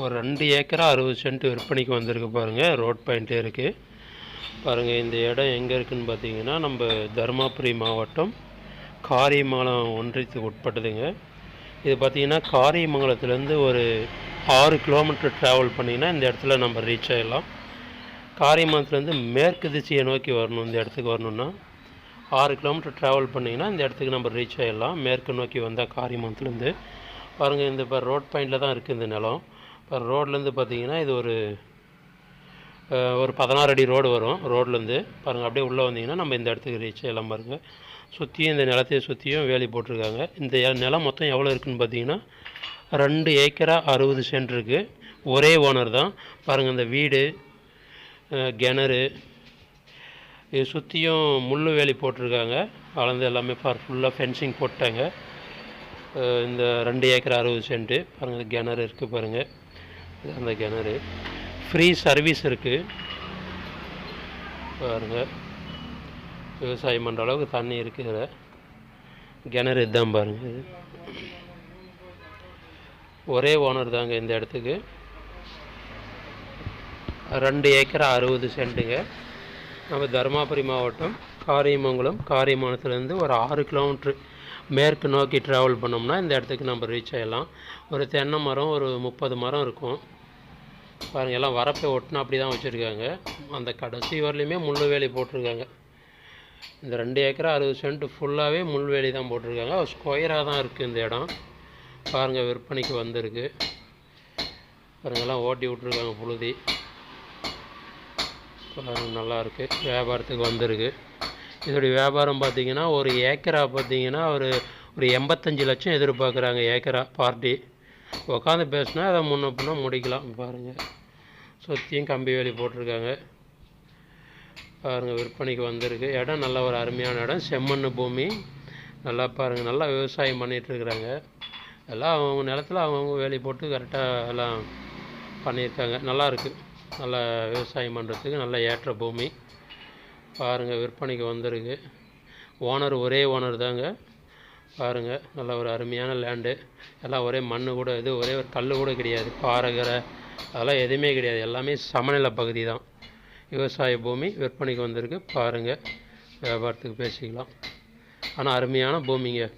ஒரு 2 ஏக்கரா 60 சென்ட் விற்பனைக்கு வந்திருக்கு பாருங்கள். ரோட் பாயிண்ட்டே இருக்குது பாருங்கள். இந்த இடம் எங்கே இருக்குதுன்னு பார்த்தீங்கன்னா நம்ம தருமபுரி மாவட்டம் காரியமங்கலம் ஒன்றியத்துக்கு உட்பட்டதுங்க. இது பார்த்திங்கன்னா காரியமங்கலத்துலேருந்து ஒரு 6 கிலோமீட்டர் ட்ராவல் பண்ணிங்கன்னா இந்த இடத்துல நம்ம ரீச் ஆகிடலாம். காரியமங்கலத்துலேருந்து மேற்கு திசையை நோக்கி வரணும். இந்த இடத்துக்கு வரணுன்னா 6 கிலோமீட்டர் ட்ராவல் பண்ணிங்கன்னா இந்த இடத்துக்கு நம்ம ரீச் ஆகிடலாம். மேற்கு நோக்கி வந்தால் காரியமங்கலத்துலேருந்து பாருங்கள். இந்த இப்போ ரோட் பாயிண்டில் தான் இருக்குது இந்த நிலம். இப்போ ரோட்லேருந்து பார்த்தீங்கன்னா இது ஒரு 16 அடி ரோடு வரும். ரோட்லேருந்து பாருங்கள், அப்படியே உள்ளே வந்தீங்கன்னா நம்ம இந்த இடத்துக்கு ரீச் ஆகலாம் பாருங்கள். சுற்றியும் இந்த நிலத்தையை சுற்றியும் வேலி போட்டிருக்காங்க. இந்த நிலம் மொத்தம் எவ்வளோ இருக்குதுன்னு பார்த்தீங்கன்னா 2 ஏக்கரா 60 சென்ட் இருக்குது. ஒரே ஓனர் தான் பாருங்கள். இந்த வீடு கிணறு இது சுற்றியும் முள் வேலி போட்டிருக்காங்க. வளர்ந்து எல்லாமே ஃபுல்லாக ஃபென்சிங் போட்டாங்க. இந்த 2 ஏக்கரா 60 சென்ட்டு பாருங்கள். கிணறு இருக்குது பாருங்கள். அந்த கிணறு ஃப்ரீ சர்வீஸ் இருக்குது பாருங்கள். விவசாயம் பண்ணுற அளவுக்கு தண்ணி இருக்குது. கிணறு இதுதான் பாருங்கள். ஒரே ஓனர் தாங்க இந்த இடத்துக்கு. 2 ஏக்கரா 60 சென்ட்டுங்க. நம்ம தருமபுரி மாவட்டம் காரியமங்கலத்துலேருந்து ஒரு 6 கிலோமீட்ரு மேற்கு நோக்கி ட்ராவல் பண்ணோம்னா இந்த இடத்துக்கு நம்ம ரீச் ஆகிடலாம். ஒரு தென்னை மரம் ஒரு 30 மரம் இருக்கும் பாருங்கள். எல்லாம் வரப்பை ஒட்டினா அப்படி தான் வச்சுருக்காங்க. அந்த கடைசி வரலையுமே முள்வேலி போட்டிருக்காங்க. இந்த 2 ஏக்கரா 60 சென்ட் ஃபுல்லாகவே முள்வேலி தான் போட்டிருக்காங்க. ஸ்கொயராக தான் இருக்குது இந்த இடம் பாருங்கள். விற்பனைக்கு வந்திருக்கு பாருங்கள். எல்லாம் ஓட்டி விட்ருக்காங்க புழுதி பாருங்கள். நல்லாயிருக்கு. வியாபாரத்துக்கு வந்திருக்கு. இதோடைய வியாபாரம் பார்த்திங்கன்னா ஒரு ஏக்கரா பார்த்திங்கன்னா ஒரு 85 லட்சம் எதிர்பார்க்குறாங்க. ஏக்கரா பார்ட்டி உட்காந்து பேசினா அதை முன்ன பின்னா முடிக்கலாம் பாருங்கள். சுற்றியும் கம்பி வேலி போட்டிருக்காங்க பாருங்கள். விற்பனைக்கு வந்திருக்கு. இடம் நல்ல ஒரு அருமையான இடம். செம்மண் பூமி நல்லா பாருங்கள். நல்லா விவசாயம் பண்ணிகிட்ருக்குறாங்க. எல்லாம் அவங்க நிலத்தில் அவங்கவுங்க வேலி போட்டு கரெக்டாக எல்லாம் பண்ணியிருக்காங்க. நல்லாயிருக்கு. நல்லா விவசாயம் பண்ணுறதுக்கு நல்ல ஏற்ற பூமி பாருங்கள். விற்பனைக்கு வந்திருக்கு. ஓனர் ஒரே ஓனர் தாங்க பாருங்கள். நல்ல ஒரு அருமையான லேண்டு. எல்லாம் ஒரே மண் கூட, இது ஒரே ஒரு கல் கூட கிடையாது. பாறைகரை அதெல்லாம் எதுவுமே கிடையாது. எல்லாமே சமநிலை பகுதி தான். விவசாய பூமி விற்பனைக்கு வந்திருக்கு பாருங்கள். வியாபாரத்துக்கு பேசிக்கலாம். ஆனால் அருமையான பூமிங்க.